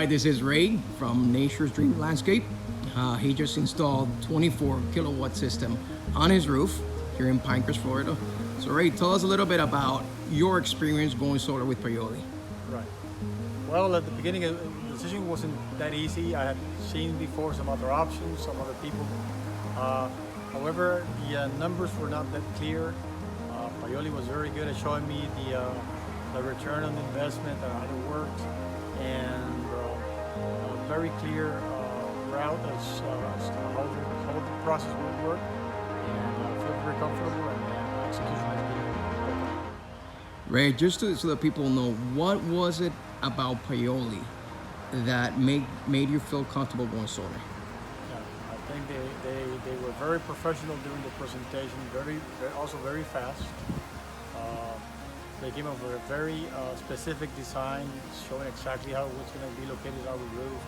Hi, this is Ray from Nature's Dream Landscape. He just installed 24 kilowatt system on his roof here in Pinecrest, Florida. So Ray, tell us a little bit about your experience going solar with PayOli. Right. Well, at the beginning, the decision wasn't that easy. I had seen before some other options, some other people. However, the numbers were not that clear. PayOli was very good at showing me the return on the investment and how it worked, and a very clear route as to how the process would work. And I feel very comfortable, and the execution has been. Ray, just so that people know, what was it about PayOli that made you feel comfortable going solar? Yeah, I think they were very professional during the presentation, also very fast. They came up with a very specific design showing exactly how it was going to be located on the roof.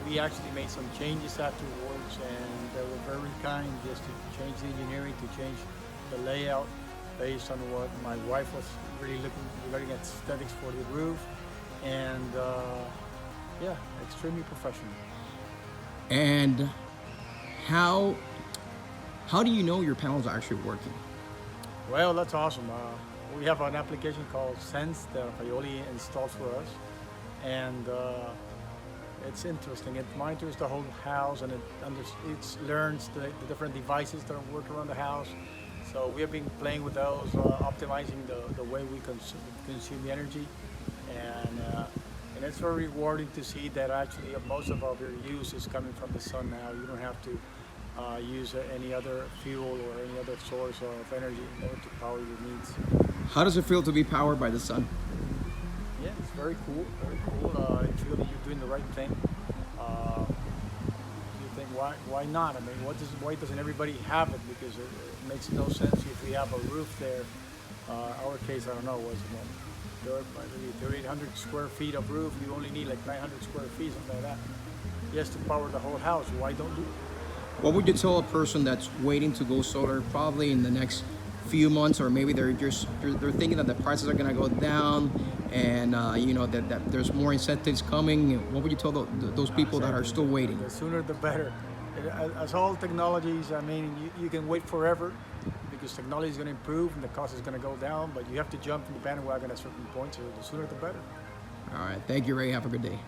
We actually made some changes afterwards, and they were very kind just to change the engineering, to change the layout based on what my wife was really looking regarding aesthetics for the roof. And yeah, extremely professional. And how do you know your panels are actually working? Well, that's awesome. We have an application called Sense that PayOli installs for us, and it's interesting. It monitors the whole house, and it learns the different devices that work around the house. So we have been playing with those, optimizing the way we consume the energy, and it's very rewarding to see that actually most of our use is coming from the sun now. You don't have to use any other fuel or any other source of energy in order to power your needs. How does it feel to be powered by the sun? Yeah, it's very cool, very cool. You feel that you're doing the right thing. You think, why not? I mean, why doesn't everybody have it? Because it makes no sense if we have a roof there. Our case, I don't know, was 3,800 square feet of roof. You only need like 900 square feet, something like that. Just to power the whole house. Why don't do it? What would you tell a person that's waiting to go solar probably in the next few months, or maybe they're thinking that the prices are going to go down, and you know that there's more incentives coming? What would you tell those people that are still waiting? The sooner the better. As all technologies, I mean, you can wait forever because technology is going to improve and the cost is going to go down, but you have to jump in the bandwagon at a certain point, so the sooner the better. All right, thank you, Ray. Have a good day.